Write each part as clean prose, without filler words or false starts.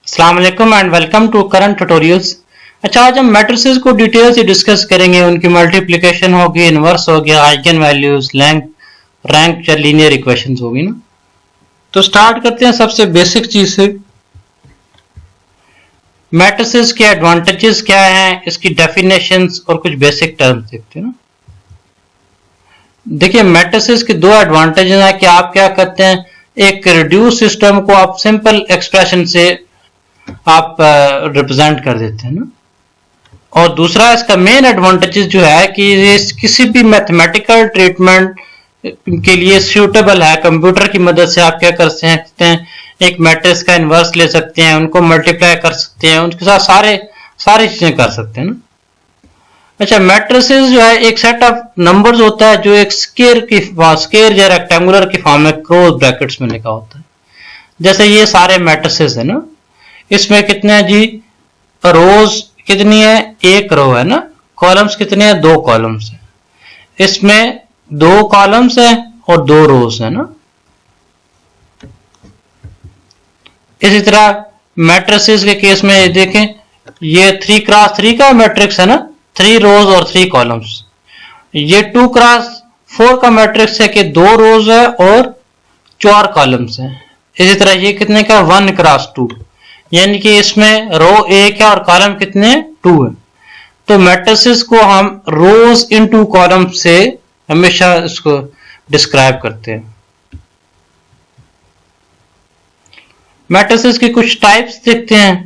अस्सलाम वालेकुम and welcome to current tutorials. अच्छा, आज हम मैट्रिसेस को डिटेल से डिस्कस करेंगे। उनकी मल्टीप्लिकेशन होगी, इनवर्स हो गया, आइगन वैल्यूज, रैंक या लीनियर इक्वेशंस होगी ना। तो स्टार्ट करते हैं सबसे बेसिक चीज से। मैट्रिसेस के एडवांटेजेस क्या हैं, इसकी डेफिनेशंस और कुछ बेसिक टर्म्स देखते हैं ना। देखिए, मैट्रिसेस के दो एडवांटेजेस हैं कि आप क्या करते हैं, एक रिड्यूस सिस्टम को आप सिंपल एक्सप्रेशन से आप रिप्रेजेंट कर देते हैं ना। और दूसरा इसका मेन एडवांटेजेस जो है कि ये किसी भी मैथमेटिकल ट्रीटमेंट के लिए सूटेबल है। कंप्यूटर की मदद से आप क्या कर सकते हैं, एक मैट्रिक्स का इनवर्स ले सकते हैं, उनको मल्टीप्लाई कर सकते हैं, उनके साथ सारी चीजें कर सकते हैं ना। अच्छा, मैट्रिसेस जो है एक सेट ऑफ नंबर्स होता है जो एक स्केयर या रेक्टेंगुलर की फॉर्म में क्लोज ब्रैकेट्स में लिखा होता है। जैसे ये सारे मैट्रिसेस है ना, इसमें कितने हैं जी, रोज कितनी है, एक रो है ना, कॉलम्स कितने हैं, दो कॉलम्स है। इसमें दो कॉलम्स है और दो रोज है ना। इसी तरह मैट्रिसेस के केस में ये देखें, ये 3x3 का मैट्रिक्स है ना, 3 रोज और 3 कॉलम्स। ये 2x4 का मैट्रिक्स है कि 2 रोज है और 4 कॉलम्स है। इसी तरह ये कितने का, 1x2, यानी कि इसमें रो 1 है और कॉलम कितने हैं, 2 है। तो मैट्रिसेस को हम रोज इनटू कॉलम से हमेशा इसको डिस्क्राइब करते हैं। मैट्रिसेस की कुछ टाइप्स देखते हैं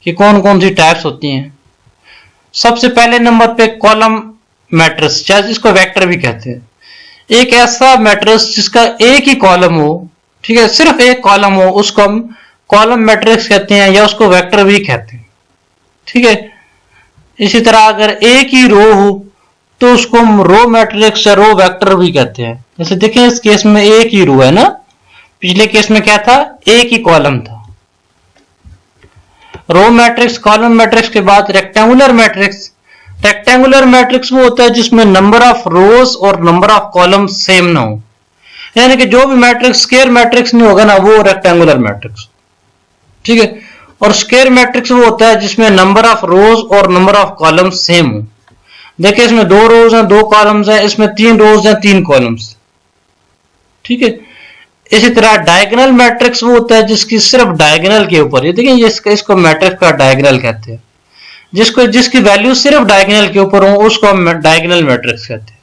कि कौन कौन सी टाइप्स होती हैं। सबसे पहले नंबर पे कॉलम मैट्रिक्स, चाहे जिसको वेक्टर भी कहते हैं। एक ऐसा मैट्रिक्स जिसका एक ही कॉलम हो, ठीक है, सिर्फ एक कॉलम हो, उसको हम कॉलम मैट्रिक्स कहते हैं या उसको वेक्टर भी कहते हैं, ठीक है। इसी तरह अगर एक ही रो हो तो उसको हम रो मैट्रिक्स या रो वेक्टर भी कहते हैं। जैसे देखें, इस केस में एक ही रो है ना, पिछले केस में क्या था, एक ही कॉलम था। रो मैट्रिक्स, कॉलम मैट्रिक्स के बाद रेक्टेंगुलर मैट्रिक्स। रेक्टेंगुलर मैट्रिक्स वो होता है जिसमें नंबर ऑफ रोज और नंबर ऑफ कॉलम सेम ना हो, यानी कि जो भी मैट्रिक्स स्क्वायर मैट्रिक्स नहीं होगा ना, वो रेक्टेंगुलर मैट्रिक्स, ठीक है। और स्क्वायर मैट्रिक्स वो होता है जिसमें नंबर ऑफ रोज और नंबर ऑफ कॉलम्स सेम हो। देखिए, इसमें 2 रोज हैं 2 कॉलम्स हैं, इसमें 3 रोज हैं 3 कॉलम्स, ठीक है। इसी तरह डायगोनल मैट्रिक्स वो होता है जिसकी सिर्फ डायगोनल के ऊपर, ये देखिए इसको मैट्रिक्स का डायगोनल कहते हैं, जिसकी वैल्यू सिर्फ डायगोनल के ऊपर हो उसको हम डायगोनल मैट्रिक्स कहते हैं,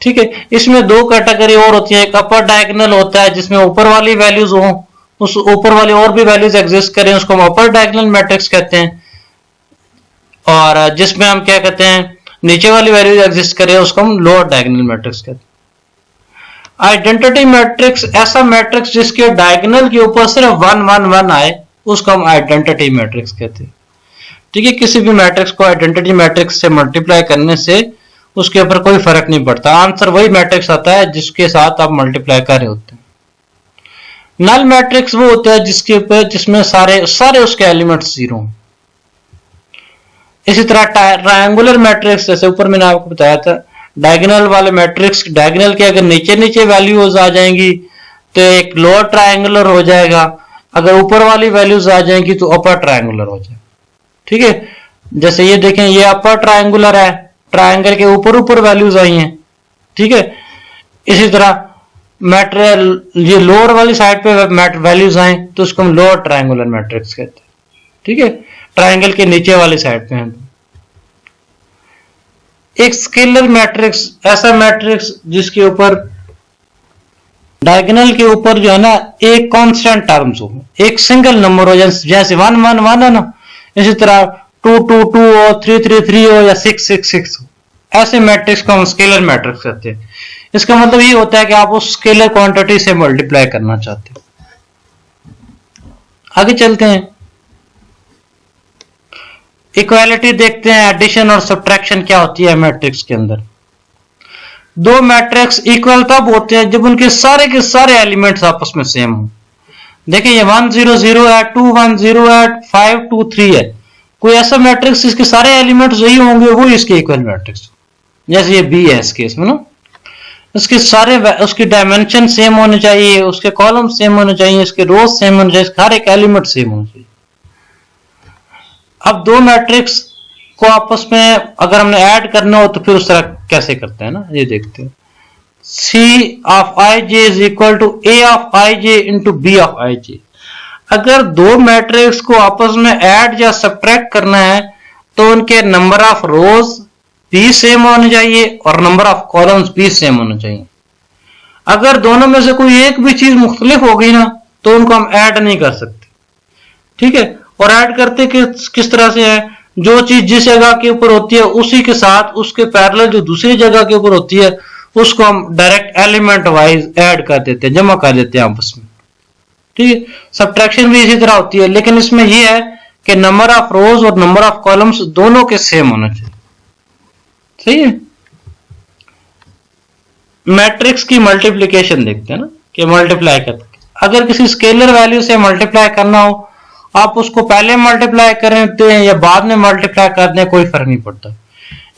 ठीक है। इसमें 2 कैटेगरी और होती है। एक अपर डायगोनल होता है जिसमें ऊपर वाली वैल्यूज हो, उस ऊपर वाली और भी वैल्यूज एग्जिस्ट करें, उसको हम अपर डायगोनल मैट्रिक्स कहते हैं। और जिसमें हम क्या कहते हैं, नीचे वाली वैल्यूज एग्जिस्ट करें, उसको हम लोअर डायगोनल मैट्रिक्स कहते हैं। आइडेंटिटी मैट्रिक्स, ऐसा मैट्रिक्स जिसके डायगोनल के ऊपर सिर्फ 1 1 1 आए, उसको हम आइडेंटिटी मैट्रिक्स कहते हैं, ठीक है। किसी भी मैट्रिक्स को आइडेंटिटी मैट्रिक्स से मल्टीप्लाई करने से उसके ऊपर कोई फर्क नहीं पड़ता, आंसर वही मैट्रिक्स आता है जिसके साथ आप मल्टीप्लाई कर रहे होते हैं। नल मैट्रिक्स वो होता है जिसमें सारे उसके एलिमेंट्स 0 हैं। इसी तरह ट्रायंगुलर मैट्रिक्स, जैसे ऊपर मैंने आपको बताया था, डायगोनल वाले मैट्रिक्स, डायगोनल के अगर नीचे वैल्यूज आ जाएंगी तो एक लोअर ट्रायंगुलर हो जाएगा, अगर ऊपर वाली वैल्यूज आ जाएंगी तो अपर ट्रायंगुलर हो जाएगा, ठीक है। जैसे ये देखें, ये अपर ट्रायंगुलर है, ट्रायंगल के ऊपर वैल्यूज आई हैं, ठीक है। इसी तरह ये लोअर वाली साइड पे वैल्यूज आए तो उसको हम लोअर ट्रायंगुलर मैट्रिक्स कहते हैं, ठीक है। ट्रायंगल के नीचे वाली साइड पे है। एक स्केलर मैट्रिक्स, ऐसा मैट्रिक्स जिसके ऊपर डायगोनल के ऊपर जो है ना एक कांस्टेंट टर्म्स हो, एक सिंगल नंबर हो, जैसे 1 1 1 है ना, इसी तरह 2 2 2 हो, 3 3 3 हो या 6 6 6 हो, ऐसे मैट्रिक्स को हम स्केलर मैट्रिक्स कहते हैं। इसका मतलब ये होता है कि आप उस स्केलर क्वांटिटी से मल्टीप्लाई करना चाहते हैं। आगे चलते हैं, इक्वालिटी देखते हैं। एडिशन और सब्ट्रैक्शन क्या होती है मैट्रिक्स के अंदर। दो मैट्रिक्स इक्वल तब होते हैं जब उनके सारे के सारे एलिमेंट्स आपस में सेम हो। देखिए, ये 1 0 0 है, 2 1 0 है, 5 2 3 है। कोई ऐसा मैट्रिक्स जिसके सारे एलिमेंट्स यही होंगे, वो इसके इक्वल मैट्रिक्स, जैसे ये बी है इस केस में ना। उसके सारे उसकी डायमेंशन सेम होने चाहिए, उसके कॉलम सेम होने चाहिए, इसके रोज सेम होने चाहिए, हर एक एलिमेंट सेम होना चाहिए। अब दो मैट्रिक्स को आपस में अगर हमने ऐड करना हो तो फिर उस तरह कैसे करते हैं ना, ये देखते हैं। C of ij is equal to A of ij into B of ij। अगर दो मैट्रिक्स को आपस में ऐड या सब्ट्रैक्ट करना है तो उनके नंबर ऑफ रोज भी सेम होने चाहिए और नंबर ऑफ कॉलम्स भी सेम होना चाहिए। अगर दोनों में से कोई एक भी चीज मुख्तलिफ हो गई ना तो उनको हम ऐड नहीं कर सकते, ठीक है। और ऐड करते किस तरह से है, जो चीज जिस जगह के ऊपर होती है उसी के साथ उसके पैरेलल जो दूसरी जगह के ऊपर होती है उसको हम डायरेक्ट एलिमेंट वाइज ऐड कर देते हैं, जमा कर देते हैं आपस में, ठीक है। सब्ट्रैक्शन भी इसी तरह होती है, लेकिन इसमें यह है कि नंबर ऑफ रोज और नंबर ऑफ कॉलम्स दोनों के सेम होना चाहिए, सही है। मैट्रिक्स की मल्टीप्लिकेशन देखते हैं ना कि मल्टीप्लाई करते, अगर किसी स्केलर वैल्यू से मल्टीप्लाई करना हो आप उसको पहले मल्टीप्लाई करते हैं या बाद में मल्टीप्लाई कर दें कोई फर्क नहीं पड़ता।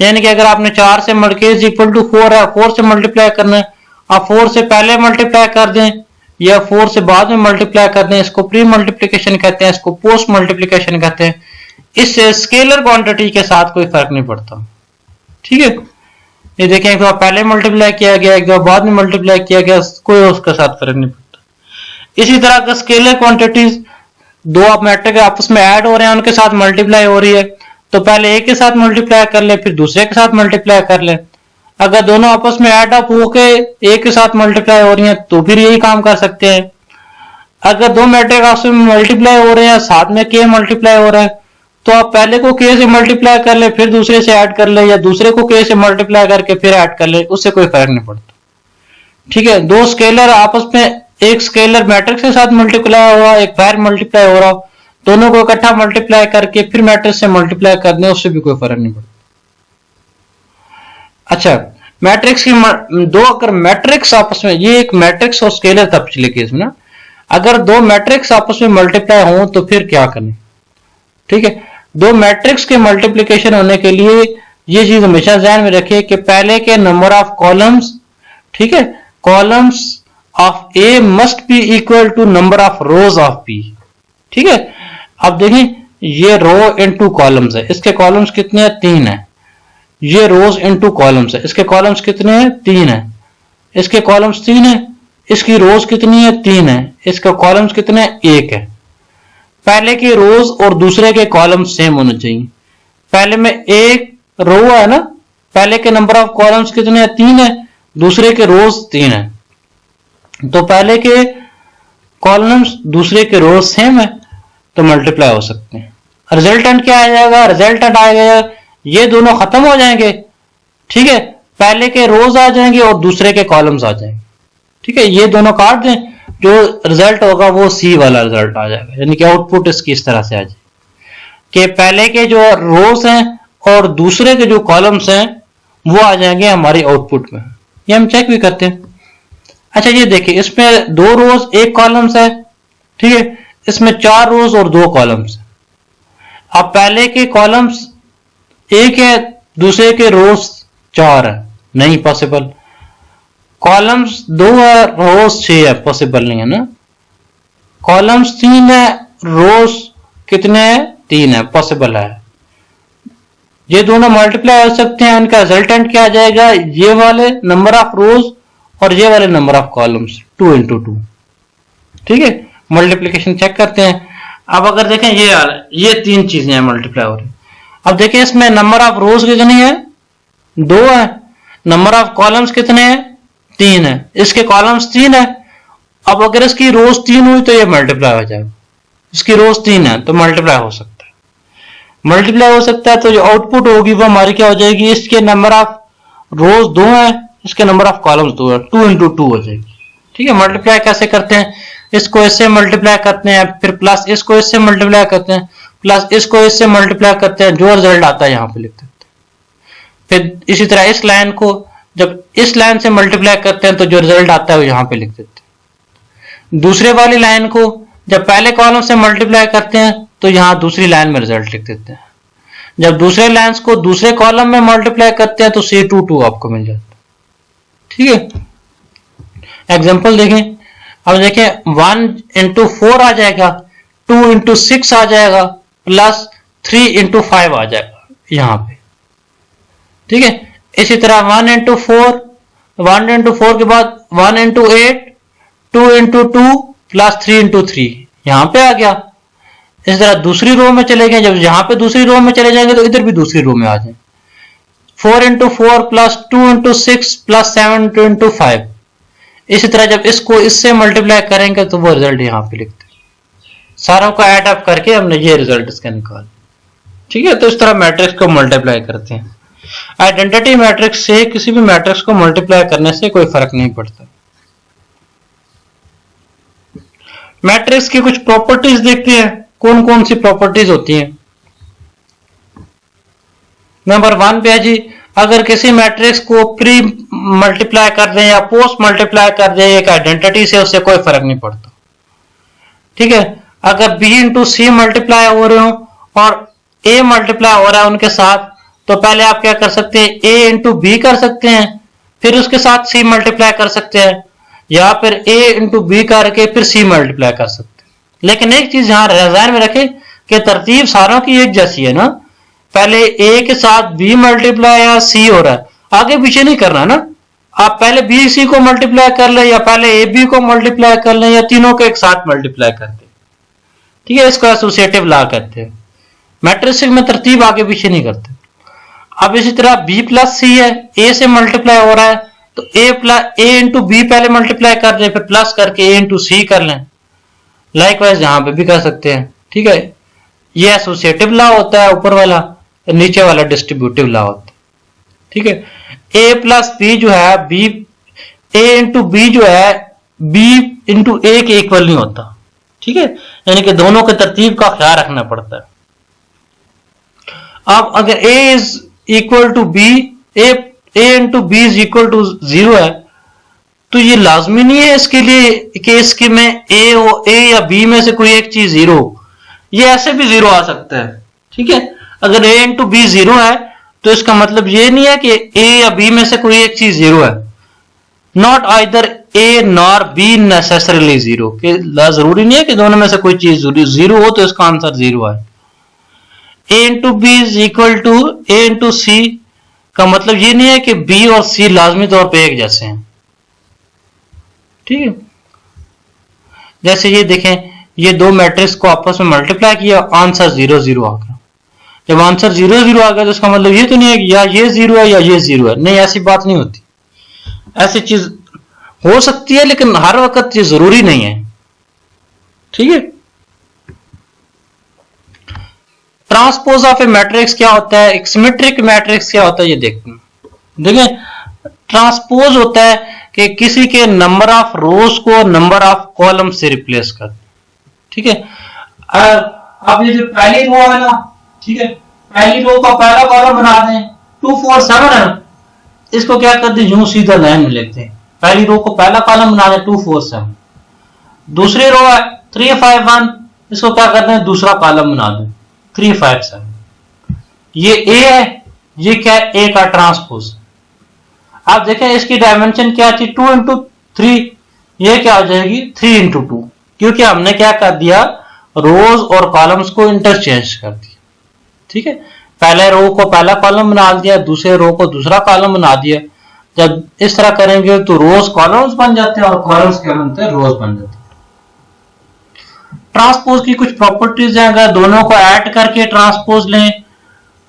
यानी कि अगर आपने 4 से मल्टीप्लाई इक्वल टू 4 है, 4 से मल्टीप्लाई करना है, आप 4 से पहले मल्टीप्लाई कर दें या 4 से बाद में मल्टीप्लाई कर दें, इसको प्री मल्टीप्लिकेशन कहते हैं, इसको पोस्ट मल्टीप्लिकेशन कहते हैं। इससे स्केलर क्वांटिटी के साथ कोई फर्क नहीं पड़ता, ठीक है। ये देखें एक बार पहले मल्टीप्लाई किया गया, एक बार बाद में मल्टीप्लाई किया गया, कोई उसके साथ फर्क नहीं पड़ता। इसी तरह का स्केलर क्वांटिटीज दो आप मैट्रिक्स आपस में ऐड हो रहे हैं, उनके साथ मल्टीप्लाई हो रही है तो पहले एक के साथ मल्टीप्लाई कर ले फिर दूसरे के साथ मल्टीप्लाई कर ले। अगर दोनों आपस में ऐड अप होके एक के साथ मल्टीप्लाई हो रही हैं तो फिर यही काम कर सकते हैं। अगर दो मैट्रिक्स आपस में मल्टीप्लाई हो रहे हैं साथ में के मल्टीप्लाई हो रहा है तो आप पहले को के से मल्टीप्लाई कर ले फिर दूसरे से ऐड कर ले या दूसरे को के से मल्टीप्लाई करके फिर ऐड कर ले, उससे कोई फर्क नहीं पड़ता, ठीक है। दो स्केलर आपस में एक स्केलर मैट्रिक्स के साथ मल्टीप्लाई हुआ एक पैर मल्टीप्लाई हो रहा, दोनों को इकट्ठा मल्टीप्लाई करके फिर मैट्रिक्स से मल्टीप्लाई कर दें उससे भी कोई फर्क नहीं पड़ता। अच्छा, मैट्रिक्स की दो अगर मैट्रिक्स आपस में, ये एक मैट्रिक्स और स्केलर था पिछले केस में ना, अगर दो मैट्रिक्स आपस में मल्टीप्लाई हो तो फिर क्या करें, ठीक है। दो मैट्रिक्स के मल्टीप्लिकेशन होने के लिए ये चीज हमेशा ध्यान में रखिए कि पहले के नंबर ऑफ कॉलम्स, ठीक है, columns of A must be equal to number of rows of B, ठीक है। अब देखें ये रो इनटू कॉलम्स है, इसके कॉलम्स कितने हैं 3 है, ये रोज इनटू कॉलम्स है, इसके कॉलम्स कितने हैं 3 है, इसके कॉलम्स 3 है, इसकी रोज कितनी है 3 है, इसका कॉलम्स कितने 1 है। पहले के रोज और दूसरे के कॉलम सेम होने चाहिए। पहले में एक रो है ना, पहले के नंबर ऑफ कॉलम्स कितने हैं 3 है, दूसरे के रोज 3 है, तो पहले के कॉलम्स दूसरे के रोज सेम है तो मल्टीप्लाई हो सकते हैं। रिजल्टेंट क्या आ जाएगा, रिजल्टेंट आएगा ये दोनों खत्म हो जाएंगे, ठीक है, पहले के रोज आ जाएंगे और दूसरे के कॉलम्स आ जाएंगे, ठीक है। ये दोनों काट दें, जो रिजल्ट होगा वो सी वाला रिजल्ट आ जाएगा, यानी कि आउटपुट इसकी इस तरह से आ जाएगी कि पहले के जो रोज हैं और दूसरे के जो कॉलम्स हैं वो आ जाएंगे हमारी आउटपुट में। ये हम चेक भी करते हैं। अच्छा ये देखिए, इसमें 2 रोज 1 कॉलम्स है, ठीक है, इसमें 4 रोज और 2 कॉलम्स। अब पहले के कॉलम्स 1 है, दूसरे के रोज 4 है, नहीं पॉसिबल। कॉलम्स 2 है, रोज 6 है, पॉसिबल नहीं है ना। कॉलम्स 3 है, रोज कितने हैं 3 है, पॉसिबल है। ये दोनों मल्टीप्लाई हो सकते हैं, इनका रिजल्टेंट क्या आ जाएगा, ये वाले नंबर ऑफ रोज और ये वाले नंबर ऑफ कॉलम्स 2 into 2, ठीक है। मल्टीप्लिकेशन चेक करते हैं। अब अगर देखें ये 3 चीजें हैं मल्टीप्लाई हो रही। अब देखें इसमें नंबर ऑफ रोज कितनी है 2 है, नंबर ऑफ कॉलम्स कितने हैं 3 है, इसके कॉलम्स 3 है। अब अगर इसकी रोज 3 हुई तो ये मल्टीप्लाई हो जाएगा, इसकी रोज 3 है तो मल्टीप्लाई हो सकता है, मल्टीप्लाई हो सकता है। तो जो आउटपुट होगी वो हमारी क्या हो जाएगी, इसके नंबर ऑफ रोज 2 है, इसके नंबर ऑफ कॉलम्स 2 है, 2 into 2 हो जाएगी, ठीक है। मल्टीप्लाई कैसे करते हैं, इसको इससे मल्टीप्लाई करते हैं, फिर प्लस इसको इससे मल्टीप्लाई करते हैं, प्लस इसको इससे मल्टीप्लाई करते हैं, जो रिजल्ट आता है यहाँ पे लिख देते हैं। फिर इसी तरह इस लाइन को जब इस लाइन से मल्टीप्लाई करते हैं तो जो रिजल्ट आता है वो यहाँ पे लिख देते हैं। दूसरे वाली लाइन को जब पहले कॉलम से मल्टीप्लाई करते हैं तो यहाँ दूसरी लाइन में रिजल्ट लिख देते हैं। जब दूसरे लाइन्स को दूसरे कॉलम में मल्टीप्लाई करते हैं तो C22 आपको मिल जाता है, ठीक है। एग्जांपल देखें, अब देखें 1 इंटू 4 आ जाएगा, 2 इंटू 6 आ जाएगा, प्लस 3 इंटू 5 आ जाएगा यहां पे, ठीक है। इसी तरह 1 इंटू 4 के बाद 1 इंटू 8, 2 इंटू 2 प्लस 3 इंटू 3 यहां पे आ गया। इस तरह दूसरी रो में चले गए, जब यहां पे दूसरी रो में चले जाएंगे तो इधर भी दूसरी रो में आ जाए, 4 into 4 plus 2 into 6 plus 7 into 5। इसी तरह जब इसको इससे मल्टीप्लाई करेंगे तो वो रिजल्ट यहां पे लिखते हैं, सारों को ऐड अप करके हमने ये रिजल्ट इसका निकाला, ठीक है। तो इस तरह मैट्रिक्स को मल्टीप्लाई करते हैं। आइडेंटिटी मैट्रिक्स से किसी भी मैट्रिक्स को मल्टीप्लाई करने से कोई फर्क नहीं पड़ता। मैट्रिक्स की कुछ प्रॉपर्टीज देखते हैं, कौन कौन सी प्रॉपर्टीज होती हैं। नंबर 1 पे है जी, अगर किसी मैट्रिक्स को प्री मल्टीप्लाई कर दें या पोस्ट मल्टीप्लाई कर दें एक आइडेंटिटी से, उससे कोई फर्क नहीं पड़ता, ठीक है। अगर b इंटू सी मल्टीप्लाई हो रहे हो और a मल्टीप्लाई हो रहा है उनके साथ, तो पहले आप क्या कर सकते हैं, a इंटू बी कर सकते हैं, फिर उसके साथ c मल्टीप्लाई कर सकते हैं, या फिर a इंटू बी करके फिर c मल्टीप्लाई कर सकते हैं। लेकिन एक चीज यहां ध्यान में रखें कि तरतीब सारों की एक जैसी है ना, पहले a के साथ b मल्टीप्लाई या c हो रहा है, आगे पीछे नहीं करना ना। आप पहले बी सी को मल्टीप्लाई कर ले, या पहले ए बी को मल्टीप्लाई कर ले, या तीनों को एक साथ मल्टीप्लाई कर दे, ठीक है। इसको एसोसिएटिव लॉ कहते हैं। मैट्रिक्स में तरतीब आगे पीछे नहीं करते। अब इसी तरह b प्लस सी है, a से मल्टीप्लाई हो रहा है तो a इंटू बी पहले मल्टीप्लाई कर दें, फिर प्लस करके a इंटू सी कर लें। लाइकवाइज यहां पे भी कर सकते हैं, ठीक है। ये एसोसिएटिव लॉ होता है ऊपर वाला, नीचे वाला डिस्ट्रीब्यूटिव लॉ होता है, ठीक है। a प्लस बी जो है, a इंटू बी जो है b इंटू a के इक्वल नहीं होता, ठीक है। यानी कि दोनों के तरतीब का ख्याल रखना पड़ता है। अब अगर a is equal to B, a into B is equal to 0 है, तो ये लाजमी नहीं है इसके लिए कि इसके में a या b में से कोई एक चीज 0, ये ऐसे भी 0 आ सकता है, ठीक है। अगर a इंटू बी 0 है तो इसका मतलब ये नहीं है कि a या b में से कोई एक चीज 0 है। Not either a nor b necessarily 0, कि जरूरी नहीं है कि दोनों में से कोई चीज 0 हो तो इसका आंसर 0 है। a into B is equal to a into C का मतलब ये नहीं है कि b और c लाजमी तौर पे एक जैसे हैं, ठीक है। जैसे ये देखें, ये दो मैट्रिक्स को आपस में मल्टीप्लाई किया, आंसर 0 0 आ गया। जब आंसर 0 0 आ गया तो इसका मतलब ये तो नहीं है कि या ये 0 है या ये 0 है, नहीं, ऐसी बात नहीं होती। ऐसी चीज हो सकती है लेकिन हर वक्त ये जरूरी नहीं है, ठीक है। ट्रांसपोज ऑफ ए मैट्रिक्स क्या होता है, एक सिमेट्रिक मैट्रिक्स क्या होता है, ये देखते हैं। देखिए, ट्रांसपोज होता है कि किसी के नंबर ऑफ रोज को नंबर ऑफ कॉलम से रिप्लेस कर, ठीक है। अब ये जो पहली रो है ना, ठीक है, पहली रो का पहला कॉलम बना दें, 2 4 7 है, इसको क्या करते हैं, यूं सीधा लाइन में लिखते हैं। पहली रो को पहला कॉलम बना दें 2 4 7। दूसरी रो है 3 5 1, इसको क्या करते हैं, दूसरा कॉलम बना दें 3 5 7। ये a है, ये क्या है, a का ट्रांसपोज। आप देखें इसकी डायमेंशन क्या थी, 2 इंटू 3, ये क्या हो जाएगी 3 इंटू 2, क्योंकि हमने क्या कर दिया, रोज और कॉलम्स को इंटरचेंज कर दिया, ठीक है। पहले रो को पहला कॉलम बना दिया, दूसरे रो को दूसरा कॉलम बना दिया। जब इस तरह करेंगे तो रोज कॉलम्स बन जाते हैं और कॉलम्स क्या बनते हैं, रोज बन जाते हैं। ट्रांसपोज की कुछ प्रॉपर्टीज हैं, अगर दोनों को ऐड करके ट्रांसपोज लें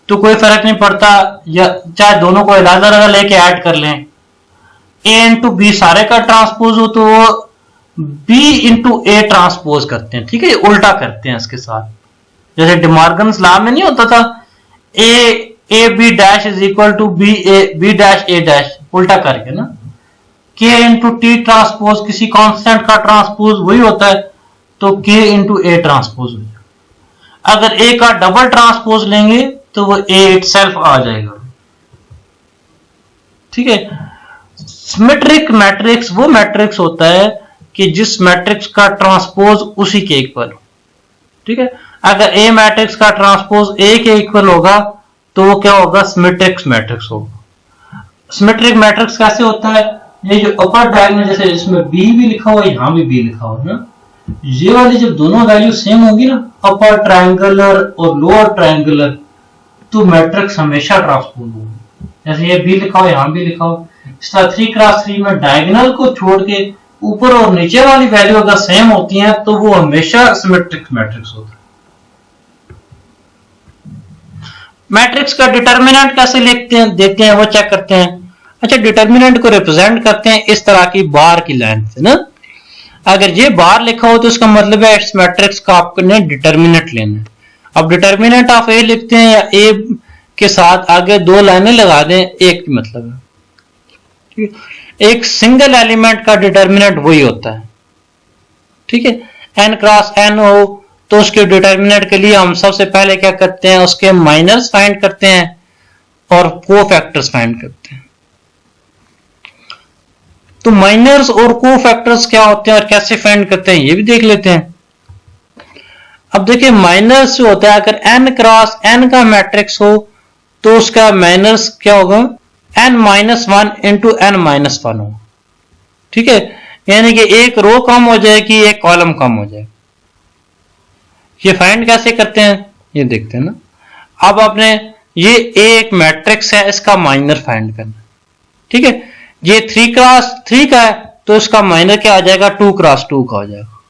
तो कोई फर्क नहीं पड़ता, या चाहे दोनों को अलग-अलग लेके ऐड कर लें। a इंटू बी सारे का ट्रांसपोज हो तो वो b इंटू ए ट्रांसपोज करते हैं, ठीक है, उल्टा करते हैं इसके साथ। जैसे डिमॉर्गन्स लॉ में नहीं होता था, a b dash is equal to b dash a dash, उल्टा करके ना। k इंटू टी ट्रांसपोज किसी कांस्टेंट का ट्रांसपोज वही होता है, तो k इंटू ए ट्रांसपोज हो जाएगा। अगर a का डबल ट्रांसपोज लेंगे तो वो a इटसेल्फ आ जाएगा, ठीक है। सिमेट्रिक मैट्रिक्स वो मैट्रिक्स होता है कि जिस मैट्रिक्स का ट्रांसपोज उसी के इक्वल हो, ठीक है। अगर a मैट्रिक्स का ट्रांसपोज a के इक्वल होगा तो वो क्या होगा, सिमेट्रिक मैट्रिक्स होगा। सिमेट्रिक मैट्रिक्स कैसे होता है, ये जो अपर डायगोनल जैसे इसमें बी भी लिखा हुआ है, यहाँ भी बी लिखा हुआ है ना, ये वाली जब दोनों वैल्यू सेम होगी ना, अपर ट्रायंगुलर और लोअर ट्रायंगुलर, तो मैट्रिक्स हमेशा ट्रांसपोज होगी। जैसे ये बी लिखा हुआ है, यहाँ भी लिखा हुआ है। इस तरह 3x3 में डायगोनल को छोड़ के ऊपर और नीचे वाली वैल्यू अगर सेम होती हैं तो वो हमेशा सिमेट्रिक मैट्रिक्स होता है। मैट्रिक्स का डिटर्मिनेंट कैसे लिखते हैं, देखते हैं, वो चेक करते हैं। अच्छा, डिटर्मिनेंट को रिप्रेजेंट करते हैं इस तरह की बार की लाइन से ना। अगर ये बार लिखा हो तो इसका मतलब है इस मैट्रिक्स का आपने डिटर्मिनेंट लेना है। अब डिटर्मिनेंट ऑफ ए लिखते हैं या ए के साथ आगे दो लाइनें लगा दें, एक मतलब है, एक सिंगल एलिमेंट का डिटर्मिनेंट वही होता है। ठीक है, n क्रॉस n हो तो उसके डिटर्मिनेंट के लिए हम सबसे पहले क्या करते हैं, उसके माइनर्स फाइंड करते हैं और कोफैक्टर्स फाइंड करते हैं। तो माइनर्स और कोफैक्टर्स क्या होते हैं और कैसे फाइंड करते हैं ये भी देख लेते हैं। अब देखिए, माइनर्स जो होता है, अगर n क्रॉस n का मैट्रिक्स हो तो उसका माइनर्स क्या होगा, n-1 इंटू n-1 हो। ठीक है, यानी कि एक रो कम हो जाएगी, एक कॉलम कम हो जाएगा। ये फाइंड कैसे करते हैं ये देखते हैं ना। अब आपने ये एक मैट्रिक्स है, इसका माइनर फाइंड करना। ठीक है, ये 3x3 का है तो इसका माइनर क्या आ जाएगा, 2x2 का हो जाएगा।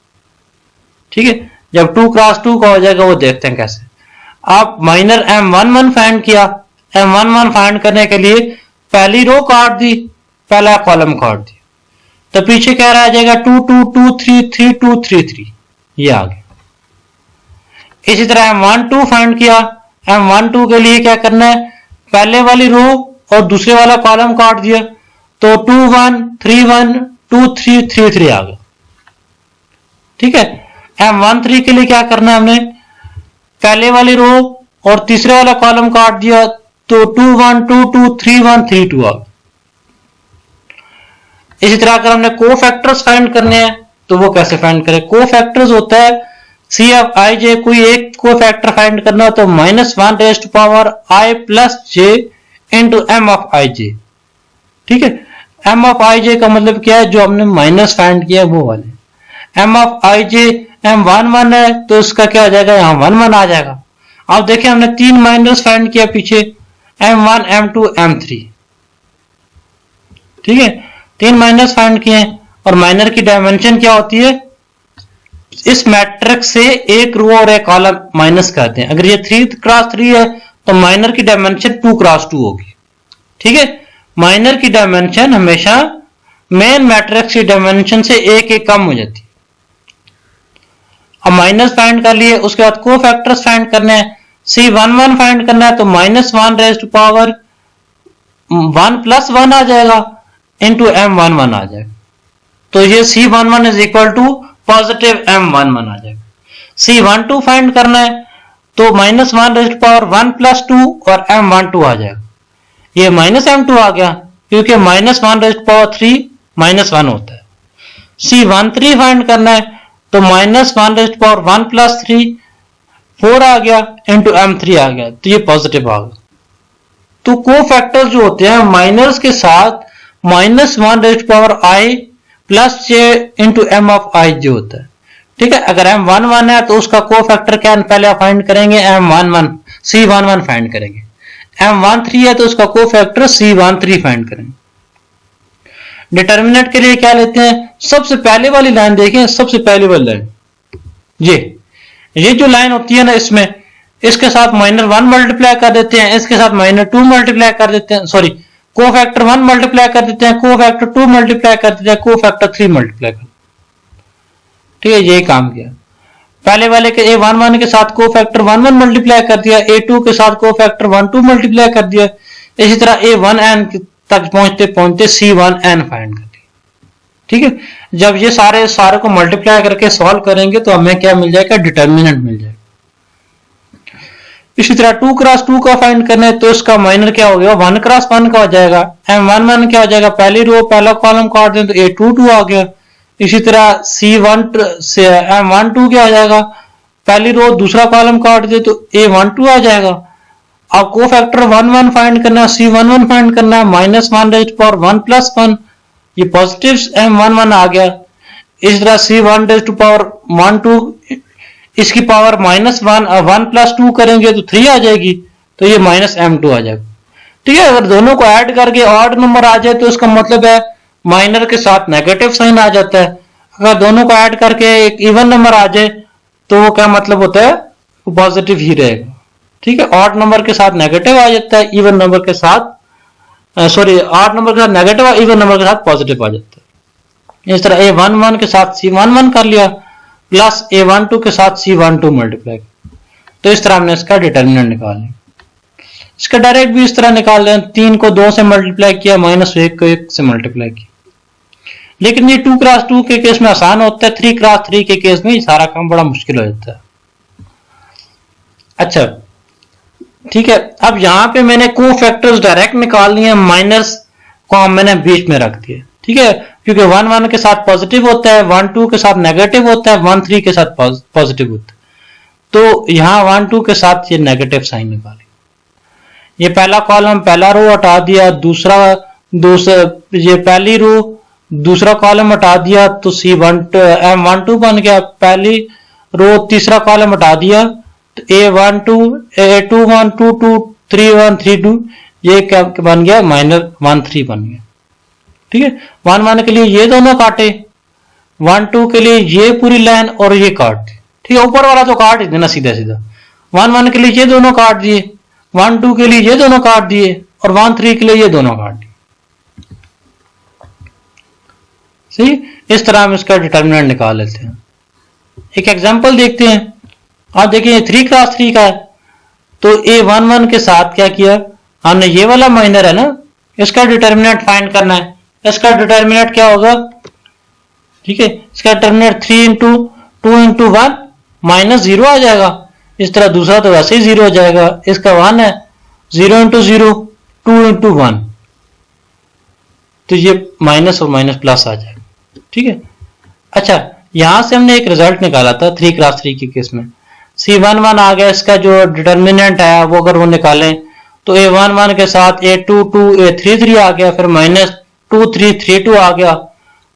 ठीक है, जब 2x2 का हो जाएगा वो देखते हैं कैसे। आप माइनर m11 फाइंड किया, m11 फाइंड करने के लिए पहली रो काट दी, पहला कॉलम काट दिया, तो पीछे क्या रह जाएगा, 2 2 2 3 3 2 3 3, ये आ गया। इसी तरह m12 फाइंड किया, m12 के लिए क्या करना है, पहले वाली रो और दूसरे वाला कॉलम काट दिया, तो 2 1 3 1 2 3 3 3 आ गया। ठीक है, m13 के लिए क्या करना है, हमने पहले वाली रो और तीसरे वाला कॉलम काट दिया, तो 2 1 2 2 3 1 3 2 आ गया। इसी तरह अगर हमने कोफैक्टर्स फाइंड करने हैं तो वो कैसे फाइंड करें। कोफैक्टर्स होता है सी ऑफ आई जे, कोई एक कोफैक्टर फाइंड करना हो तो -1 raise to power i plus J into M of I J. ठीक है, एम ऑफ आई जे का मतलब क्या है, जो हमने माइनस फाइंड किया वो वाले। M of I J m11 है तो इसका क्या हो जाएगा, यहाँ 1 1 आ जाएगा। अब देखिए, हमने 3 माइनस फाइंड किया पीछे, m1 m2 m3। ठीक है, 3 माइनस फाइंड किए और माइनर की डायमेंशन क्या होती है, इस मैट्रिक्स से एक रो और एक कॉलम माइनस करते हैं। अगर ये 3x3 है तो माइनर की डायमेंशन 2x2 होगी। ठीक है, माइनर की डायमेंशन हमेशा मेन मैट्रिक्स की डायमेंशन से एक एक कम हो जाती है। अब माइनस फाइंड कर लिए, उसके बाद कोफैक्टर्स फाइंड करने हैं। C11 फाइंड करना है तो -1 रेज़ टू पावर 1 प्लस 1 आ जाएगा इंटू m11 आ जाएगा। तो ये C11 is equal to positive m11 आ जाएगा। C12 फाइंड करना है तो -1 रेज़ टू पावर 1 प्लस 2 और m12 आ जाएगा। ये -m2 आ गया क्योंकि -1 रेज़ टू पावर 3 -1 होता है। C13 फाइंड करना है तो -1 रेज़ टू पावर 1 प्लस 3 4 आ गया इंटू m3 आ गया, तो ये पॉजिटिव आ गया। तो कोफैक्टर्स जो होते हैं माइनर्स के साथ -1 raise to power i plus J into M of I J होता है। ठीक है, अगर m11 है तो उसका कोफैक्टर क्या पहले फाइंड करेंगे, m11 C11 फाइंड करेंगे। m13 है तो उसका कोफैक्टर C13 फाइंड करेंगे। डिटर्मिनेंट के लिए क्या लेते हैं, सबसे पहले वाली लाइन देखें, सबसे पहले वाली लाइन, ये जो लाइन होती है ना, इसमें इसके साथ -1 मल्टीप्लाई कर देते हैं, इसके साथ -2 मल्टीप्लाई कर देते हैं, सॉरी कोफैक्टर 1 मल्टीप्लाई कर देते हैं, कोफैक्टर 2 मल्टीप्लाई कर देते हैं, कोफैक्टर 3 मल्टीप्लाई कर। ठीक है, यही काम किया। पहले वाले के A11 के साथ कोफैक्टर 1 1 मल्टीप्लाई कर दिया, A2 के साथ कोफैक्टर 1 2 मल्टीप्लाई कर दिया। इसी तरह A1n तक पहुंचते पहुंचते C1n फाइंड कर दिया। ठीक है, जब ये सारे को मल्टीप्लाई करके सॉल्व करेंगे तो हमें क्या मिल जाएगा, डिटर्मिनेंट मिल जाएगा। इसी तरह 2x2 का फाइंड करना है तो इसका माइनर क्या हो गया, 1x1 का हो जाएगा। m11 क्या हो जाएगा, पहली रो पहला कॉलम काट दें तो A22 आ गया। इसी तरह m12 क्या हो जाएगा, पहली रो दूसरा कॉलम काट दे तो A12 आ जाएगा। अब कोफैक्टर 1 1 फाइंड करना है, C11 फाइंड करना है, -1 रेज़ टू पावर 1 प्लस 1, ये पॉजिटिव m11 आ गया। इस तरह C1 रेज़ टू पावर 1 2 इसकी पावर -1 1 + 2 करेंगे तो 3 आ जाएगी, तो ये -m2 आ जाएगा। ठीक है, अगर दोनों को ऐड करके ऑड नंबर आ जाए तो इसका मतलब है माइनर के साथ नेगेटिव साइन आ जाता है। अगर दोनों को ऐड करके एक इवन नंबर आ जाए तो वो क्या मतलब होता है, वो पॉजिटिव ही रहेगा। ठीक है, ऑड नंबर के साथ नेगेटिव आ जाता है, इवन नंबर के साथ ऑड नंबर के साथ नेगेटिव और इवन नंबर के साथ पॉजिटिव आ जाता है। इस तरह A11 के साथ C11 कर लिया प्लस A12 के साथ C12 मल्टीप्लाई, तो इस तरह हमने इसका डिटर्मिनेंट निकाल लिया। इसका डायरेक्ट भी इस तरह निकाल लें, 3 को 2 से मल्टीप्लाई किया, -1 को 1 से मल्टीप्लाई किया। लेकिन ये 2 × 2 के केस में आसान होता है, 3 × 3 के केस में सारा काम बड़ा मुश्किल हो जाता है। अच्छा ठीक है, अब यहां पे मैंने कोफैक्टर्स डायरेक्ट निकाल लिए, माइनस को मैंने बीच में रख दिए। ठीक है, क्योंकि 1 1 के साथ पॉजिटिव होता है, 1 2 के साथ नेगेटिव होता है, 1 3 के साथ पॉजिटिव होता है, तो यहां 1 2 के साथ ये नेगेटिव साइन निकाले। ये पहला कॉलम पहला रो हटा दिया, दूसरा ये पहली रो दूसरा कॉलम हटा दिया तो M12 बन गया। पहली रो तीसरा कॉलम हटा दिया तो A12 A21 22 31 32 ये क्या बन गया, -13 बन गया। ठीक है, 1 1 के लिए ये दोनों काटे, 1 2 के लिए ये पूरी लाइन और ये काट दी। ठीक है, ऊपर वाला तो काट ही देना सीधा सीधा। 1 1 के लिए ये दोनों काट दिए, 1 2 के लिए ये दोनों काट दिए और 1 3 के लिए ये दोनों काट दिए। सही, इस तरह हम इसका डिटर्मिनेंट निकाल लेते हैं। एक एग्जांपल देखते हैं। आप देखिए 3 × 3 का है, तो A11 के साथ क्या किया हमने, ये वाला माइनर है ना, इसका डिटर्मिनेंट फाइंड करना है। इसका डिटर्मिनेंट क्या होगा, ठीक है, इसका डिटर्मिनेंट 3 × 2 × 1 -0 आ जाएगा। इस तरह दूसरा तो वैसे ही 0 हो जाएगा, इसका 1 है, 0 × 0 2 × 1, तो ये माइनस और माइनस प्लस आ जाएगा। ठीक है, अच्छा यहां से हमने एक रिजल्ट निकाला था 3 × 3 के केस में, C11 आ गया। इसका जो डिटर्मिनेंट है वो अगर वो निकालें तो A11 के साथ A22 A33 आ गया, फिर -2 3 3 2 आ गया,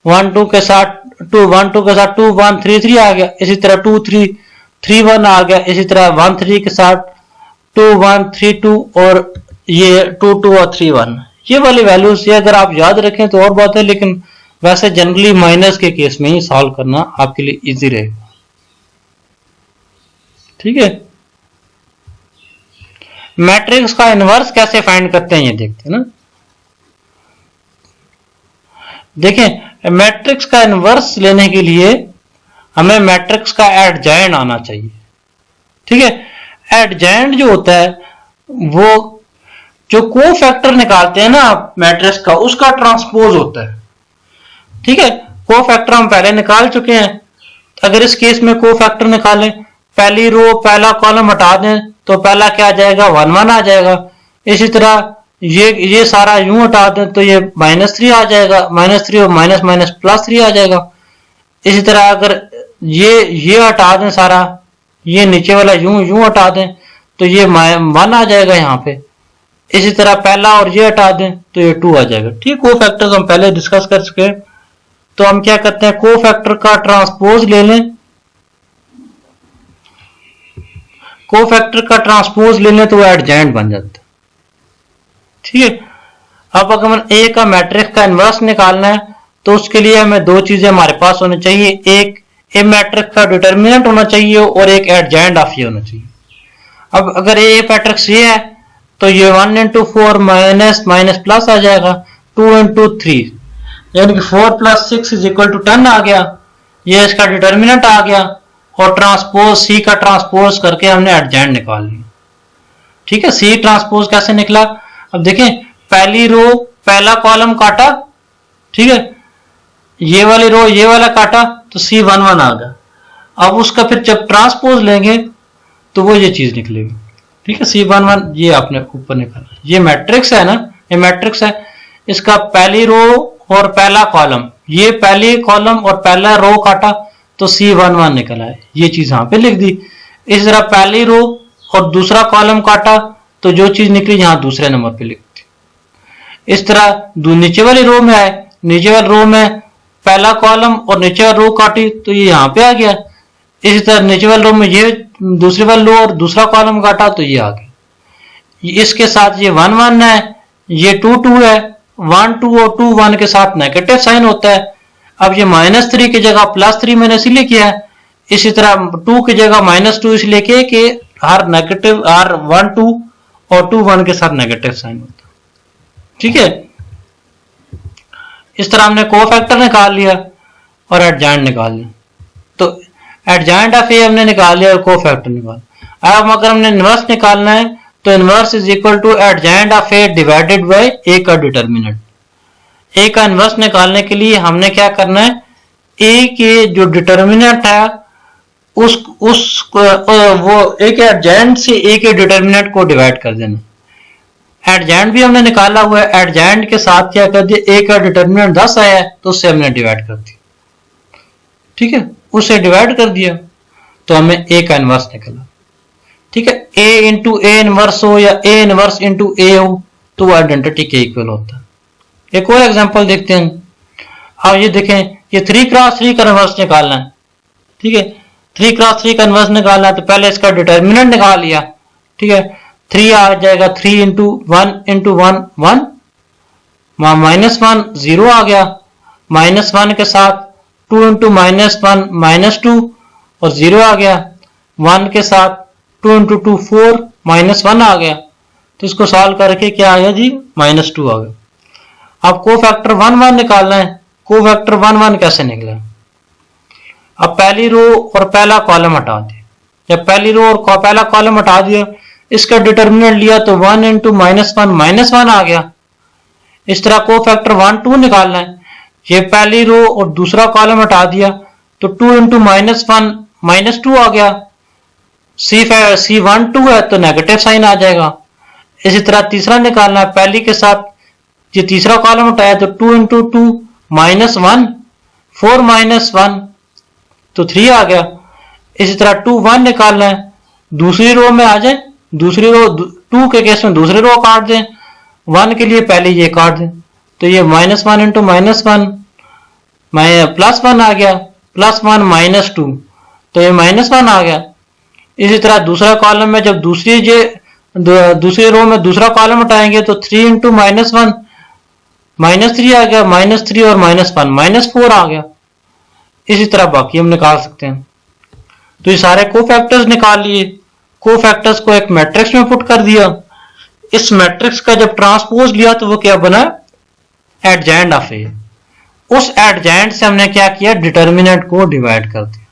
1 2 के साथ 2 1 2 के साथ 2 1 3 3 आ गया, इसी तरह 2 3 3 1 आ गया, इसी तरह 1 3 के साथ 2 1 3 2 और ये 2 2 और 3 1। ये वाली वैल्यूज ये अगर आप याद रखें तो और बात है, लेकिन वैसे जनरली माइनस के केस में ही सॉल्व करना आपके लिए इजी रहेगा। ठीक है, मैट्रिक्स का इनवर्स कैसे फाइंड करते हैं ये देखते हैं ना। देखें, मैट्रिक्स का इनवर्स लेने के लिए हमें मैट्रिक्स का एडजॉइंट आना चाहिए। ठीक है, एडजॉइंट जो होता है वो जो कोफैक्टर निकालते हैं ना मैट्रिक्स का, उसका ट्रांसपोज होता है। ठीक है, कोफैक्टर हम पहले निकाल चुके हैं। अगर इस केस में कोफैक्टर निकालें, पहली रो पहला कॉलम हटा दें तो पहला क्या आ जाएगा, 1 1 आ जाएगा। इसी तरह ये सारा यूं हटा दें तो ये -3 आ जाएगा, -3 और माइनस +3 आ जाएगा। इसी तरह अगर ये हटा दें सारा, ये नीचे वाला यूं हटा दें तो ये 1 आ जाएगा यहाँ पे। इसी तरह पहला और ये हटा दें तो ये 2 आ जाएगा। ठीक, कोफैक्टर्स हम पहले डिस्कस कर चुके हैं। तो हम क्या करते हैं, कोफैक्टर का ट्रांसपोज ले लें, कोफैक्टर का ट्रांसपोज ले लें तो वो एडजॉइंट बन जाता है। ठीक है, अब अगर हमें ए का मैट्रिक्स का इनवर्स निकालना है तो उसके लिए हमें दो चीजें हमारे पास होनी चाहिए, एक ए मैट्रिक्स का डिटर्मिनेंट होना चाहिए और एक एडजॉइंट ऑफ ये होना चाहिए। अब अगर ए मैट्रिक्स ये है तो ये 1 × 4 माइनस प्लस आ जाएगा, 2 × 3 यानी कि 4 + 6 = 10 आ गया। ये इसका डिटर्मिनेंट आ गया और ट्रांसपोज सी का ट्रांसपोज करके हमने एडजॉइंट निकाल लिया। ठीक है, सी ट्रांसपोज कैसे निकला, अब देखें, पहली रो पहला कॉलम काटा, ठीक है, ये वाली रो ये वाला काटा तो C11 आ गया। अब उसका फिर जब ट्रांसपोज लेंगे तो वो ये चीज निकलेगी। ठीक है, C11 ये आपने ऊपर निकाला। ये मैट्रिक्स है ना, ये मैट्रिक्स है, इसका पहली रो और पहला कॉलम, ये पहली कॉलम और पहला रो काटा तो C11 निकला है, ये चीज यहाँ पे लिख दी। इस तरह पहली रो और दूसरा कॉलम काटा तो जो चीज निकली यहाँ दूसरे नंबर पे लिख दी। इस तरह नीचे वाली रो में आए, नीचे वाली रो में पहला कॉलम और नीचे वाली रो काटी तो ये यहाँ पे आ गया। इसी तरह नीचे वाली रो में ये दूसरी वाली रो और दूसरा कॉलम काटा तो ये आ गया। इसके साथ ये 1 1 है, ये 2 2 है, 1 2 और 2 1 के साथ नेगेटिव साइन होता है। अब ये -3 की जगह +3 मैंने इसलिए किया है। इसी तरह 2 की जगह -2 इसलिए किया कि हर 1 2 और 2 1 के साथ नेगेटिव साइन होता है। ठीक है, इस तरह हमने कोफैक्टर निकाल लिया और एडजॉइंट निकाल लिया। तो एडजॉइंट ऑफ ए हमने निकाल लिया और कोफैक्टर निकाल। अब अगर हमने इनवर्स निकालना है तो inverse is equal to adjoint of A divided by A का डिटर्मिनेंट। ए का इनवर्स निकालने के लिए हमने क्या करना है, ए के जो डिटर्मिनेंट है उस वो ए के एडजॉइंट से ए के डिटर्मिनेंट को डिवाइड कर देना। एडजॉइंट भी हमने निकाला हुआ है, एडजॉइंट के साथ क्या कर दिया, ए का डिटर्मिनेंट 10 आया है तो उससे हमने डिवाइड कर दिया। ठीक है, उससे डिवाइड कर दिया तो हमें ए का इनवर्स निकला। ठीक है, ए इंटू ए इनवर्स हो या ए इनवर्स इंटू ए हो तो वो आइडेंटिटी के इक्वल होता है। एक और एग्जांपल देखते हैं। अब ये देखें, ये 3x3 का इनवर्स निकालना है। ठीक है, 3x3 का इनवर्स निकालना है तो पहले इसका डिटर्मिनेंट निकाल लिया। ठीक है, 3 आ जाएगा, 3 इंटू 1 इंटू 1 1, -1 0 आ गया। -1 के साथ 2 इंटू -1 -2 और 0 आ गया। 1 के साथ 2 इंटू 2 4 -1 आ गया। तो इसको सॉल्व करके क्या आ गया जी, -2 आ गया। अब कोफैक्टर 1 1 निकालना है। कोफैक्टर 1 1 कैसे निकला, अब पहली रो और पहला कॉलम हटा दिया। जब पहली रो और पहला कॉलम हटा दिया, इसका डिटर्मिनेंट लिया तो 1 इंटू -1 आ गया। इस तरह कोफैक्टर 1 2 निकालना है। ये पहली रो और दूसरा कॉलम हटा दिया तो 2 इंटू -1 -2 आ गया। C1 2 है तो नेगेटिव साइन आ जाएगा। इसी तरह तीसरा निकालना है, पहली के साथ ये तीसरा कॉलम हटाया तो 2 इंटू 2 -1 4 -1 तो 3 आ गया। इसी तरह 2 1 निकालना है, दूसरी रो में आ जाए, दूसरी रो 2 के केस में दूसरी रो काट दें, 1 के लिए पहले ये काट दें तो ये -1 इंटू -1 +1 आ गया, +1 -2 तो ये -1 आ गया। इसी तरह दूसरा कॉलम में जब दूसरी रो में दूसरा कॉलम हटाएंगे तो 3 इंटू -1 -3 आ गया, -3 और -1 -4 आ गया। इसी तरह बाकी हम निकाल सकते हैं। तो ये सारे कोफैक्टर्स निकाल लिए, कोफैक्टर्स को एक मैट्रिक्स में पुट कर दिया। इस मैट्रिक्स का जब ट्रांसपोज लिया तो वो क्या बना, एडजॉइंट ऑफ ए। उस एडजॉइंट से हमने क्या किया, डिटर्मिनेंट को डिवाइड कर दिया।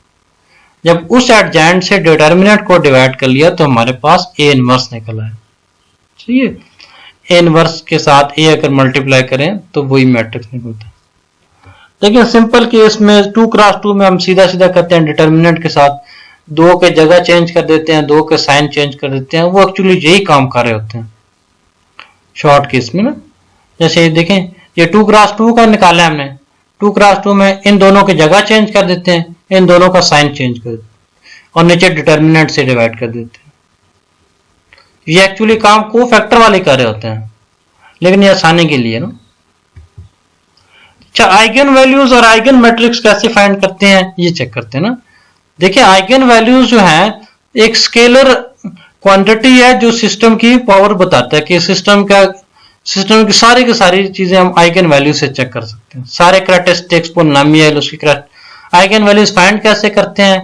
जब उस एडजॉइंट से डिटर्मिनेंट को डिवाइड कर लिया तो हमारे पास ए इनवर्स निकला है। ठीक है, ए इनवर्स के साथ ए अगर मल्टीप्लाई करें तो वही मैट्रिक्स निकलता है। लेकिन सिंपल केस में 2x2 में हम सीधा सीधा करते हैं, डिटर्मिनेंट के साथ 2 के जगह चेंज कर देते हैं, 2 के साइन चेंज कर देते हैं। वो एक्चुअली यही काम कर रहे होते हैं शॉर्ट केस में ना। जैसे देखें, ये 2x2 का निकाला है हमने, 2x2 में इन दोनों की जगह चेंज कर देते हैं, इन दोनों का साइन चेंज कर देते हैं और नीचे डिटर्मिनेंट से डिवाइड कर देते हैं। ये एक्चुअली काम कोफैक्टर वाले कर रहे होते हैं, लेकिन ये आसानी के लिए ना। अच्छा, आइगन वैल्यूज और आइगन मैट्रिक्स कैसे फाइंड करते हैं ये चेक करते हैं ना। देखिए, आइगन वैल्यूज जो है एक स्केलर क्वांटिटी है जो सिस्टम की पावर बताता है कि सिस्टम की सारी चीजें हम आइगन वैल्यू से चेक कर सकते हैं। सारे कैरेक्टरिस्टिक्स पोलिनोमियल उसकी आइगन वैल्यूज फाइंड कैसे करते हैं,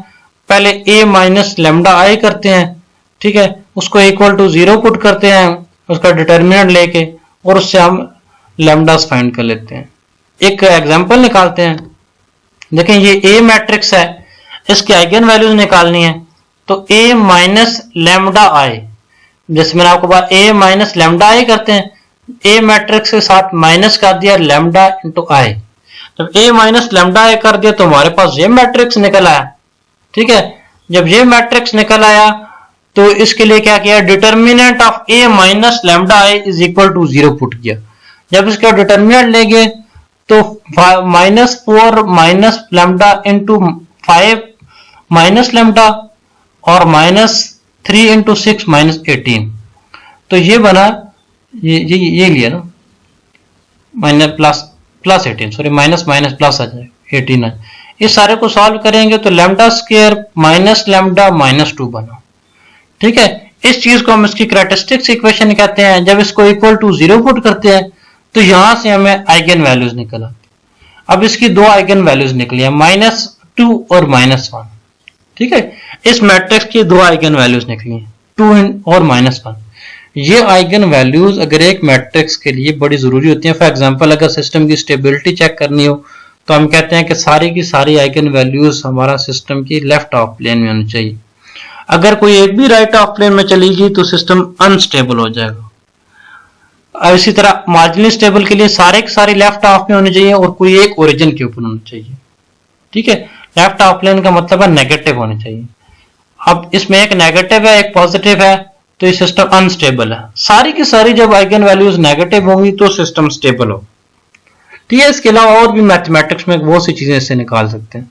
पहले a माइनस लेमडा आई करते हैं। ठीक है, उसको इक्वल टू 0 पुट करते हैं उसका डिटर्मिनेंट लेके और उससे हम लेमडास फाइंड कर लेते हैं। एक एग्जांपल निकालते हैं। देखें, ये A मैट्रिक्स है, इसकी आइगन वैल्यूज निकालनी है तो A माइनस लेमडा आई, जैसे मैंने आपको बात A माइनस लेमडा आई करते हैं, A मैट्रिक्स के साथ माइनस कर दिया लेमडा इंटू आई। जब A माइनस लेमडा आई कर दिया तो हमारे पास ये मैट्रिक्स निकल आया। ठीक है, जब ये मैट्रिक्स निकल आया तो इसके लिए क्या किया, determinant of A minus lambda I is equal to 0 put किया। जब इसका डिटर्मिनेंट लेंगे तो -4 minus lambda into 5 minus lambda और -3 इंटू 6 -18। तो ये बना, ये लिया ना, plus 18, sorry minus minus plus आ जाएगा 18 है। इस सारे को सॉल्व करेंगे तो lambda square minus lambda minus 2 बना। ठीक है, इस चीज को हम इसकी कैरेक्टरिस्टिक्स इक्वेशन कहते हैं। जब इसको इक्वल टू 0 पुट करते हैं तो यहां से हमें आइगन वैल्यूज निकल आती है। अब इसकी दो आइगन वैल्यूज निकली है, -2 और -1। ठीक है, इस मैट्रिक्स की दो आइगन वैल्यूज निकली हैं, 2 और -1। ये आइगन वैल्यूज अगर एक मैट्रिक्स के लिए बड़ी जरूरी होती हैं। फॉर एग्जांपल अगर सिस्टम की स्टेबिलिटी चेक करनी हो तो हम कहते हैं कि सारी की सारी आइगन वैल्यूज हमारा सिस्टम की लेफ्ट ऑफ प्लेन में होनी चाहिए। अगर कोई एक भी राइट ऑफ प्लेन में चली गई तो सिस्टम अनस्टेबल हो जाएगा। इसी तरह मार्जिनली स्टेबल के लिए सारे की सारी लेफ्ट ऑफ में होनी चाहिए और कोई एक ओरिजिन के ऊपर होनी चाहिए। ठीक है, लेफ्ट ऑफ प्लेन का मतलब है नेगेटिव होनी चाहिए। अब इसमें एक नेगेटिव है एक पॉजिटिव है तो ये सिस्टम अनस्टेबल है। सारी की सारी जब आइगन वैल्यूज नेगेटिव होंगी तो सिस्टम स्टेबल हो। ठीक है, इसके अलावा और भी मैथमेटिक्स में बहुत सी चीजें इससे निकाल सकते हैं।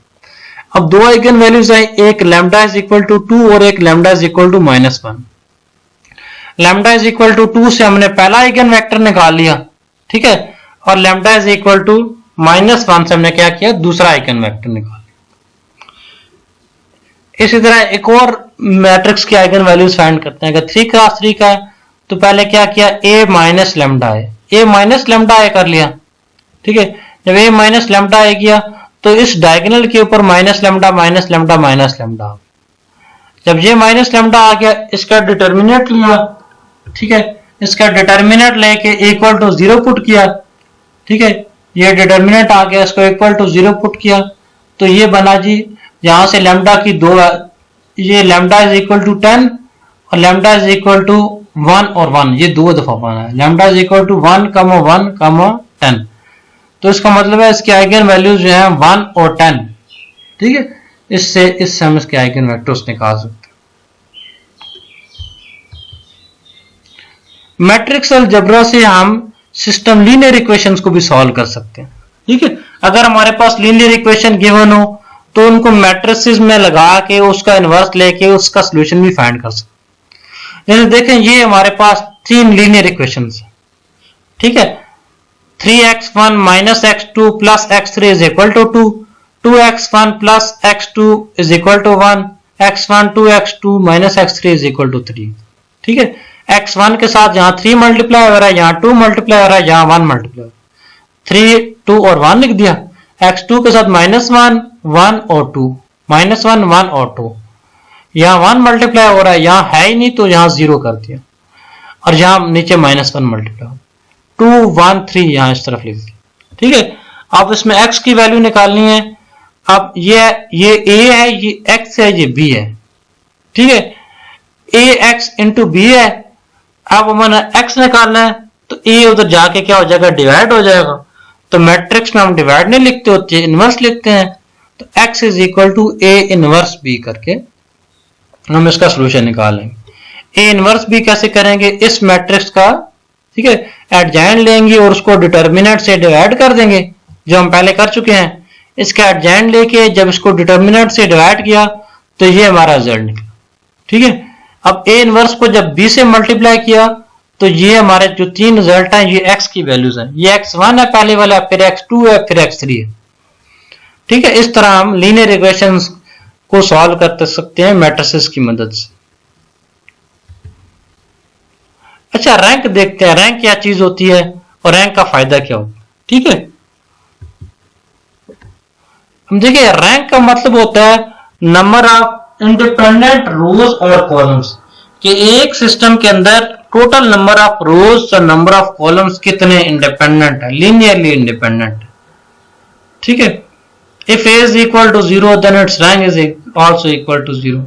अब दो आइगन वैल्यूज है, एक लैम्डा इज इक्वल टू 2 और एक lambda is equal to -1। Lambda is equal to 2 से हमने पहला आइगन वेक्टर निकाल लिया। ठीक है, और लैम्डा इज इक्वल टू -1 से हमने क्या किया, दूसरा आइगन वेक्टर निकाल लिया। इसी तरह एक और मैट्रिक्स की आइगन वैल्यूज फाइंड करते हैं। अगर 3 क्रॉस 3 का है तो पहले क्या किया, a माइनस लैम्डा है, a माइनस लैम्डा है कर लिया। ठीक है, जब a माइनस लैम्डा आ गया तो इस डायगोनल के ऊपर minus lambda minus lambda minus lambda. जब ये माइनस लैम्डा आ गया इसका डिटर्मिनेंट लिया। ठीक है, इसका डिटर्मिनेंट लेके इक्वल टू 0 पुट किया। ठीक है, ये डिटर्मिनेंट आ गया, इसको इक्वल टू 0 पुट किया तो ये बना जी, यहां से लैम्डा की दो, ये लैम्डा इज इक्वल टू 10 और लैम्डा इज इक्वल टू 1 और 1, ये दो दफा बना है। Lambda is equal to 1, 1, 10। तो इसका मतलब है इसके आइगन वैल्यूज जो है 1 और 10। ठीक है, इससे हम इसके आइगन वेक्टर्स निकाल सकते हैं। मैट्रिक्स अलजेब्रा से हम सिस्टम लीनियर इक्वेशंस को भी सॉल्व कर सकते हैं। ठीक है, अगर हमारे पास लीनियर इक्वेशन गिवन हो तो उनको मैट्रिसेस में लगा के उसका इनवर्स लेके उसका सॉल्यूशन भी फाइंड कर सकते हैं। जैसे देखें ये हमारे पास 3 लीनियर इक्वेशंस हैं। ठीक है, 3x1 minus x2 plus x3 is equal to 2, 2x1 plus x2 is equal to 1, x1 2x2 minus x3 is equal to 3। ठीक है, x1 के साथ यहाँ 3 मल्टीप्लाई हो रहा है, यहाँ 2 मल्टीप्लाई हो रहा है, यहाँ 1 मल्टीप्लाई, 3, 2 और 1 लिख दिया। x2 के साथ -1, 1 और 2, -1, 1 और 2, यहाँ 1 मल्टीप्लाई हो रहा है, यहाँ है ही नहीं तो यहाँ 0 कर दिया और यहाँ नीचे -1 मल्टीप्लाई, 2, 1, 3 यहां इस तरफ लिख दिया। ठीक है, अब इसमें x की वैल्यू निकालनी है। अब ये a है, ये x है, ये b है। ठीक है, ax इंटू b है। अब हमें x निकालना है तो a उधर जाके क्या हो जाएगा, डिवाइड हो जाएगा। तो मैट्रिक्स में हम डिवाइड नहीं लिखते होते, इनवर्स लिखते हैं। तो x is equal to a inverse b करके हम इसका सोल्यूशन निकालेंगे। a इनवर्स b कैसे करेंगे, इस मैट्रिक्स का ठीक है एडजॉइंट लेंगे और उसको डिटर्मिनेंट से डिवाइड कर देंगे, जो हम पहले कर चुके हैं। इसका एडजॉइंट लेके जब इसको डिटर्मिनेंट से डिवाइड किया तो ये हमारा रिजल्ट निकला। ठीक है, अब a इनवर्स को जब b से मल्टीप्लाई किया तो ये हमारे जो 3 रिजल्ट हैं ये x की वैल्यूज हैं। ये x1 है पहले वाला, फिर x2 है, फिर x3 है। ठीक है, इस तरह हम लीनियर इक्वेशंस को सॉल्व कर सकते हैं मैट्रिसेस की मदद से। अच्छा, रैंक देखते हैं, रैंक क्या चीज होती है और रैंक का फायदा क्या होता है। ठीक है, हम देखिए रैंक का मतलब होता है नंबर ऑफ इंडिपेंडेंट रोज और कॉलम्स, कि एक सिस्टम के अंदर टोटल नंबर ऑफ रोज और नंबर ऑफ कॉलम्स कितने इंडिपेंडेंट है, लीनियरली इंडिपेंडेंट। ठीक है, if a is equal to 0 then its rank is also equal to 0।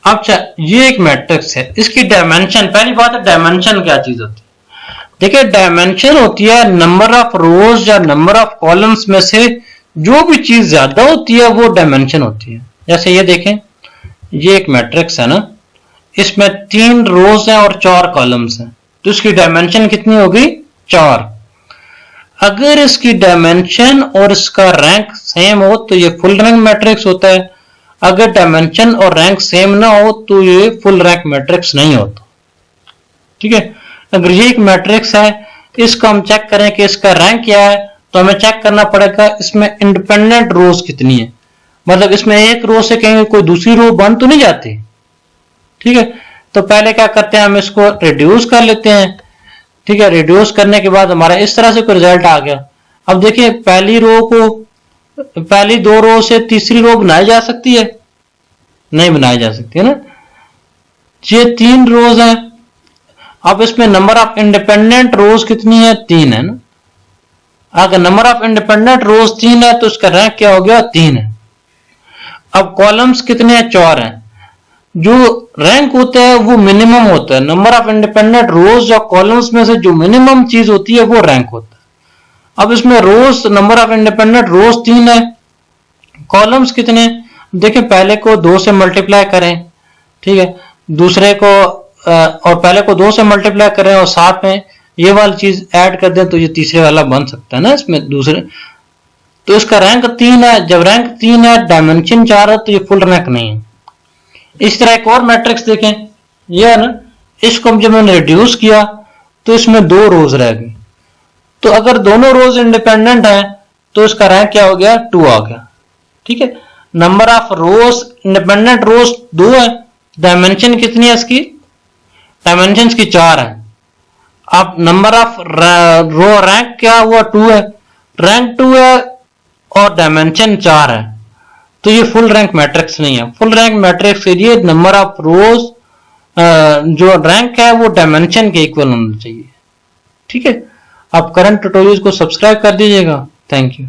अच्छा, ये एक मैट्रिक्स है, इसकी डायमेंशन, पहली बात है डायमेंशन क्या चीज होती है। देखिए डायमेंशन होती है नंबर ऑफ रोज या नंबर ऑफ कॉलम्स में से जो भी चीज ज्यादा होती है वो डायमेंशन होती है। जैसे ये देखें, ये एक मैट्रिक्स है ना, इसमें 3 रोज हैं और 4 कॉलम्स हैं, तो इसकी डायमेंशन कितनी होगी, 4। अगर इसकी डायमेंशन और इसका रैंक सेम हो तो ये फुल रैंक मैट्रिक्स होता है। अगर डायमेंशन और रैंक सेम ना हो तो ये फुल रैंक मैट्रिक्स नहीं होता। ठीक है, अगर ये एक मैट्रिक्स है इसको हम चेक करें कि इसका रैंक क्या है, तो हमें चेक करना पड़ेगा इसमें इंडिपेंडेंट रोज कितनी है, मतलब इसमें एक रो से कहीं कोई दूसरी रो बन तो नहीं जाती। ठीक है, तो पहले क्या करते हैं, हम इसको रिड्यूस कर लेते हैं। ठीक है, रिड्यूस करने के बाद हमारा इस तरह से कोई रिजल्ट आ गया। अब देखिए पहली रो को, पहली दो रो से तीसरी रो बनाई जा सकती है? नहीं बनाई जा सकती है ना। ये 3 रोज हैं। अब इसमें नंबर ऑफ इंडिपेंडेंट रोज कितनी है? 3 है ना। अगर नंबर ऑफ इंडिपेंडेंट रोज 3 है तो इसका रैंक क्या हो गया? 3 है। अब कॉलम्स कितने हैं? 4 हैं। जो रैंक होता है वो मिनिमम होता है, नंबर ऑफ इंडिपेंडेंट रोज या कॉलम्स में से जो मिनिमम चीज होती है वो रैंक होता है। अब इसमें रोज, नंबर ऑफ इंडिपेंडेंट रोज 3 है, कॉलम्स कितने? देखिए पहले को 2 से मल्टीप्लाई करें, ठीक है, दूसरे को और पहले को 2 से मल्टीप्लाई करें और साथ में ये वाली चीज ऐड कर दें तो ये तीसरे वाला बन सकता है ना इसमें दूसरे। तो इसका रैंक 3 है। जब रैंक 3 है, डायमेंशन 4 है, तो ये फुल रैंक नहीं है। इस तरह एक और मैट्रिक्स देखें, ये है ना, इसको जब मैंने रिड्यूस किया तो इसमें 2 रोज रह गई। तो अगर दोनों रोज इंडिपेंडेंट है तो इसका रैंक क्या हो गया? 2 आ गया। ठीक है, नंबर ऑफ रोज, इंडिपेंडेंट रोज 2 है, डायमेंशन कितनी है इसकी? डायमेंशन की 4 है। अब नंबर ऑफ रो, रैंक क्या हुआ? 2 है, रैंक 2 है और डायमेंशन 4 है, तो ये फुल रैंक मैट्रिक्स नहीं है। फुल रैंक मैट्रिक्स के लिए नंबर ऑफ रोज, जो रैंक है वो डायमेंशन के इक्वल होना चाहिए। ठीक है, आप करंट ट्यूटोरियल्स को सब्सक्राइब कर दीजिएगा। Thank you.